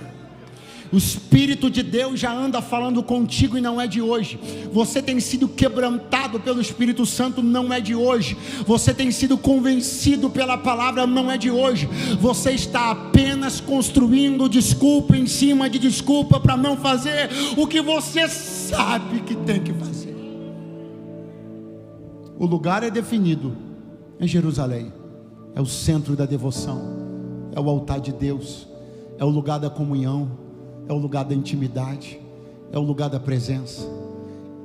O Espírito de Deus já anda falando contigo e não é de hoje. Você tem sido quebrantado pelo Espírito Santo, não é de hoje. Você tem sido convencido pela palavra, não é de hoje. Você está apenas construindo desculpa em cima de desculpa para não fazer o que você sabe que tem que fazer. O lugar é definido em Jerusalém. É o centro da devoção, é o altar de Deus, é o lugar da comunhão, é o lugar da intimidade, é o lugar da presença.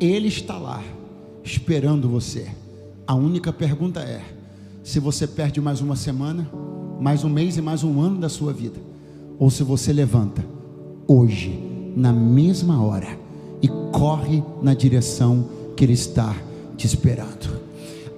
Ele está lá, esperando você. A única pergunta é, se você perde mais uma semana, mais um mês e mais um ano da sua vida, ou se você levanta, hoje, na mesma hora, e corre na direção que Ele está te esperando.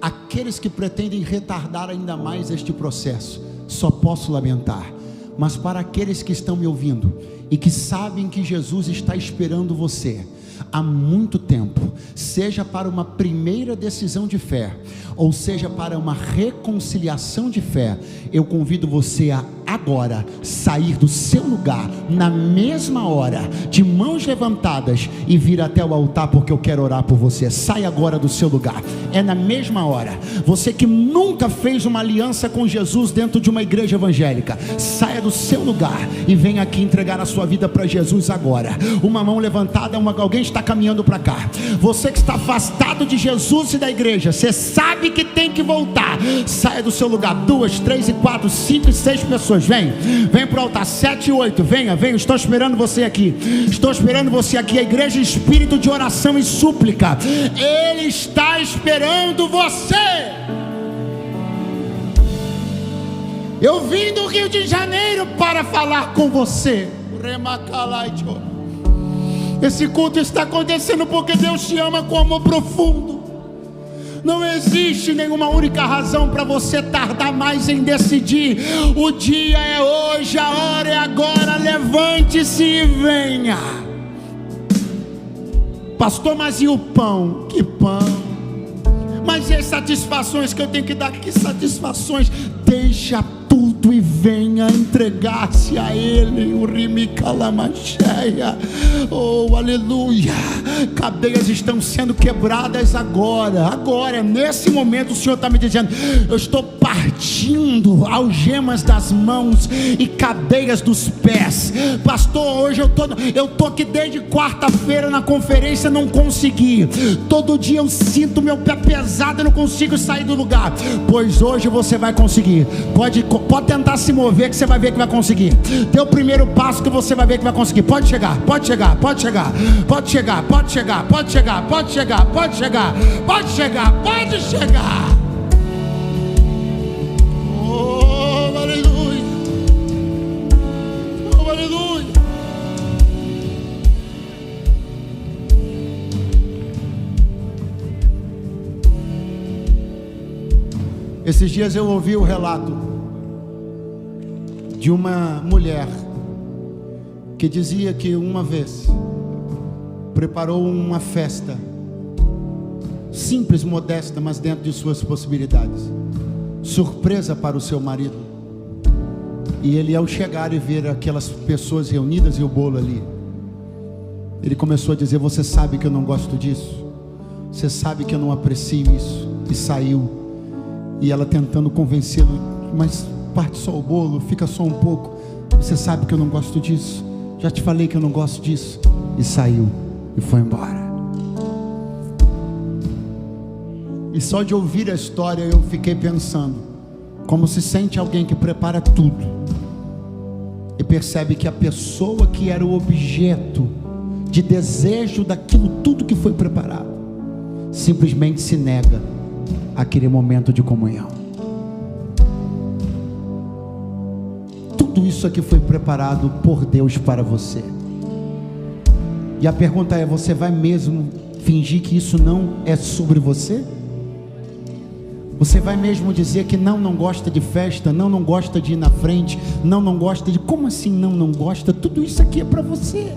Aqueles que pretendem retardar ainda mais este processo, só posso lamentar. Mas para aqueles que estão me ouvindo e que sabem que Jesus está esperando você há muito tempo, seja para uma primeira decisão de fé, ou seja para uma reconciliação de fé, eu convido você a agora sair do seu lugar, na mesma hora, de mãos levantadas, e vir até o altar, porque eu quero orar por você. Sai agora do seu lugar, é na mesma hora. Você que nunca fez uma aliança com Jesus dentro de uma igreja evangélica, saia do seu lugar e venha aqui entregar a sua vida para Jesus agora. Uma mão levantada, alguém está caminhando para cá. Você que está afastado de Jesus e da igreja, você sabe que tem que voltar, saia do seu lugar. 2, 3 e 4, 5 e 6 pessoas, vem para o altar. 7 e 8, venha, estou esperando você aqui, a igreja espírito de oração e súplica, Ele está esperando você. Eu vim do Rio de Janeiro para falar com você. Esse culto está acontecendo porque Deus te ama com amor profundo. Não existe nenhuma única razão para você tardar mais em decidir. O dia é hoje, a hora é agora. Levante-se e venha. Pastor, mas e o pão? Que pão? Mas e as satisfações que eu tenho que dar? Que satisfações? Deixa tudo e venha entregar-se a Ele. O Rimicalamacheia. Oh, aleluia. Cadeias estão sendo quebradas agora, nesse momento. O Senhor está me dizendo: eu estou partindo algemas das mãos e cadeias dos pés. Pastor, hoje eu estou aqui desde quarta-feira na conferência, não consegui. Todo dia eu sinto meu pé pesado, eu não consigo sair do lugar. Pois hoje você vai conseguir. Pode tentar se mover, que você vai ver que vai conseguir. Dê o primeiro passo que você vai ver que vai conseguir. Pode chegar. Oh, aleluia. Oh, aleluia. Esses dias eu ouvi o relato de uma mulher que dizia que uma vez preparou uma festa simples, modesta, mas dentro de suas possibilidades, surpresa para o seu marido. E ele, ao chegar e ver aquelas pessoas reunidas e o bolo ali, ele começou a dizer: você sabe que eu não gosto disso, você sabe que eu não aprecio isso. E saiu. E ela tentando convencê-lo: mas parte só o bolo, fica só um pouco, você sabe que eu não gosto disso, já te falei que eu não gosto disso. E saiu e foi embora. E só de ouvir a história eu fiquei pensando: como se sente alguém que prepara tudo e percebe que a pessoa que era o objeto de desejo daquilo tudo que foi preparado simplesmente se nega àquele momento de comunhão. Tudo isso aqui foi preparado por Deus para você. E a pergunta é: você vai mesmo fingir que isso não é sobre você? Você vai mesmo dizer que não gosta de festa, não gosta de ir na frente, não gosta de... Como assim não gosta? Tudo isso aqui é para você.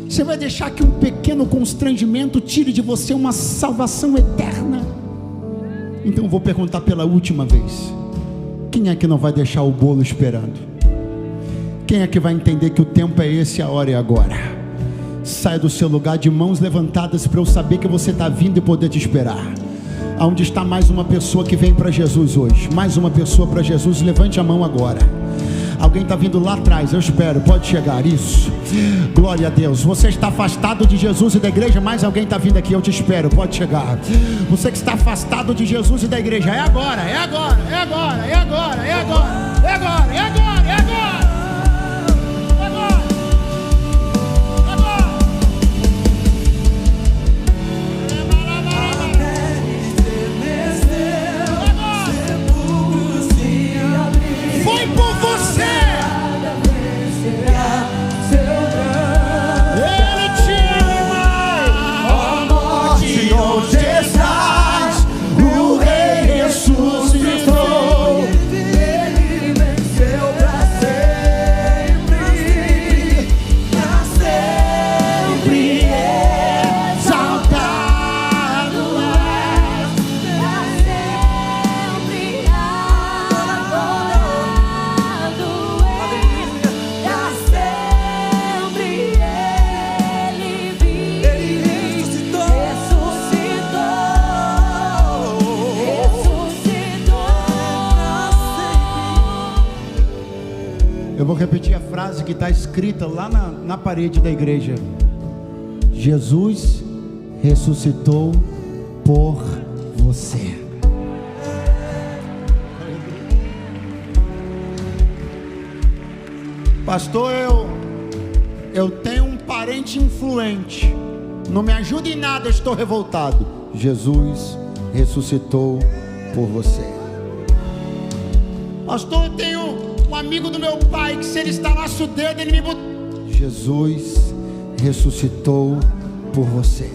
Você vai deixar que um pequeno constrangimento tire de você uma salvação eterna? Então eu vou perguntar pela última vez: quem é que não vai deixar o bolo esperando? Quem é que vai entender que o tempo é esse, a hora é agora? Saia do seu lugar de mãos levantadas para eu saber que você está vindo e poder te esperar. Aonde está mais uma pessoa que vem para Jesus hoje? Mais uma pessoa para Jesus, levante a mão agora. Alguém está vindo lá atrás, eu espero, pode chegar, isso, glória a Deus. Você está afastado de Jesus e da igreja, mas alguém está vindo aqui, eu te espero, pode chegar. Você que está afastado de Jesus e da igreja, é agora, é agora, é agora, é agora, é agora, é agora, é agora, é agora. Eu vou repetir a frase que está escrita lá na parede da igreja: Jesus ressuscitou por você. Pastor, eu tenho um parente influente, não me ajuda em nada, eu estou revoltado. Jesus ressuscitou por você. Pastor, eu tenho um amigo do meu pai que, se ele estalasse o dedo, ele me botou. Jesus ressuscitou por você.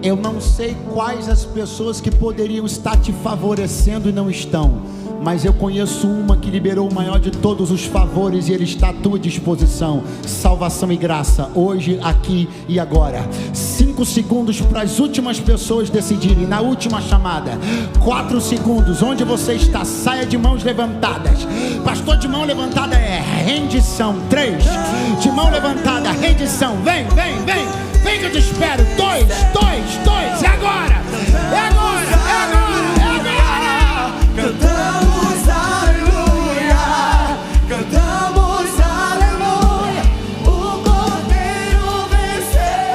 Eu não sei quais as pessoas que poderiam estar te favorecendo e não estão, mas eu conheço uma que liberou o maior de todos os favores, e ele está à tua disposição. Salvação e graça, hoje, aqui e agora. 5 segundos para as últimas pessoas decidirem, na última chamada. 4 segundos, onde você está, saia de mãos levantadas. Pastor, de mão levantada é rendição. 3, de mão levantada, rendição. Vem que eu te espero. 2, é agora, é agora, é agora, é agora. Cantamos aleluia, cantamos aleluia, o Cordeiro venceu.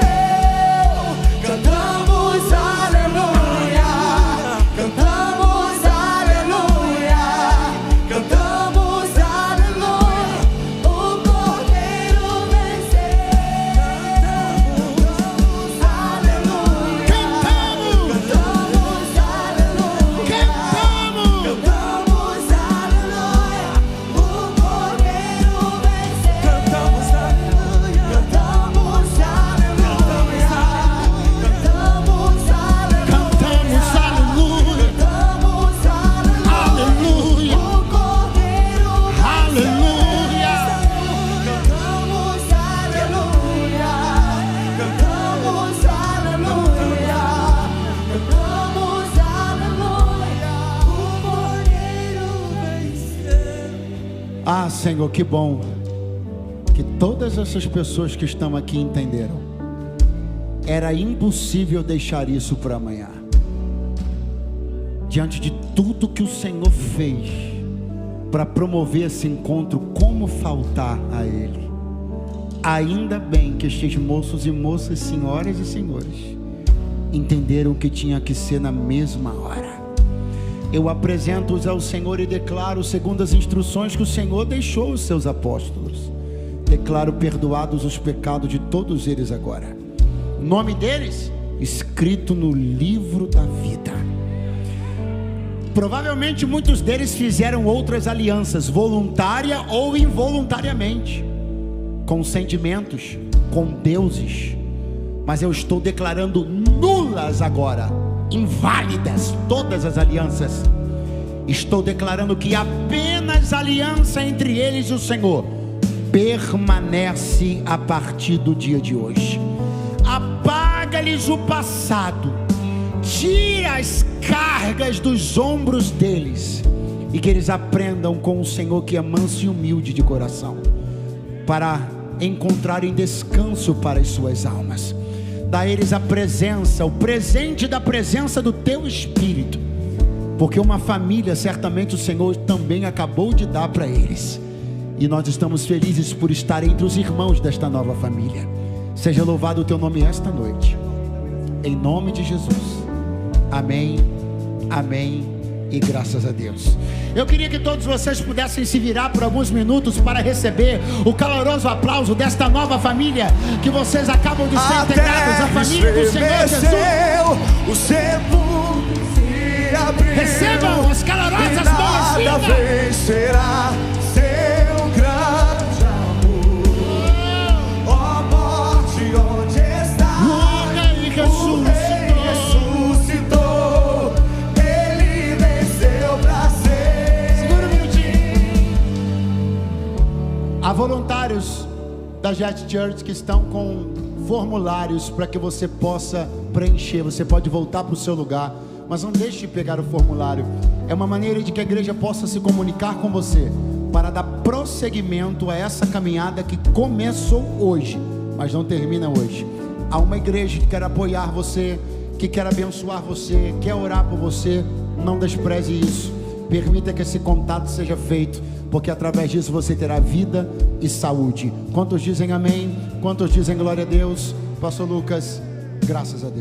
Cantamos aleluia, cantamos aleluia, cantamos aleluia, o Cordeiro venceu. Cantamos aleluia, cantamos aleluia, cantamos aleluia, o Cordeiro venceu. Cantamos aleluia, cantamos aleluia, cantamos aleluia, Cantamos aleluia, cantamos aleluia, aleluia, o Cordeiro aleluia. cantamos aleluia, cantamos aleluia, cantamos aleluia, o Cordeiro venceu. Ah, Senhor, que bom que todas essas pessoas que estão aqui entenderam. Era impossível deixar isso para amanhã. Diante de tudo que o Senhor fez para promover esse encontro, como faltar a Ele? Ainda bem que estes moços e moças, senhoras e senhores, entenderam que tinha que ser na mesma hora. Eu apresento-os ao Senhor e declaro, segundo as instruções que o Senhor deixou aos seus apóstolos, declaro perdoados os pecados de todos eles agora. O nome deles escrito no livro da vida. Provavelmente muitos deles fizeram outras alianças, voluntária ou involuntariamente, com sentimentos, com deuses, mas eu estou declarando nulas agora, inválidas todas as alianças. Estou declarando que apenas a aliança entre eles e o Senhor permanece a partir do dia de hoje. Apaga-lhes o passado, tira as cargas dos ombros deles, e que eles aprendam com o Senhor, que é manso e humilde de coração, para encontrarem descanso para as suas almas. Dá a eles a presença, o presente da presença do teu Espírito, porque uma família certamente o Senhor também acabou de dar para eles, e nós estamos felizes por estar entre os irmãos desta nova família. Seja louvado o teu nome esta noite, em nome de Jesus. Amém, amém e graças a Deus. Eu queria que todos vocês pudessem se virar por alguns minutos para receber o caloroso aplauso desta nova família que vocês acabam de ser integrados, a família do Senhor Jesus. O sepulcro se abriu. Recebam as calorosas Nada boas-vindas. vencerá seu grande amor. Ó morte, onde está? O Rei ressuscitou. Ele venceu pra ser. Segura um minutinho. Há voluntários da Jet Church que estão com formulários para que você possa preencher. Você pode voltar para o seu lugar, mas não deixe de pegar o formulário. É uma maneira de que a igreja possa se comunicar com você, para dar prosseguimento a essa caminhada que começou hoje, mas não termina hoje. Há uma igreja que quer apoiar você, que quer abençoar você, quer orar por você. Não despreze isso. Permita que esse contato seja feito, porque através disso você terá vida e saúde. Quantos dizem amém? Quantos dizem glória a Deus? Pastor Lucas, graças a Deus.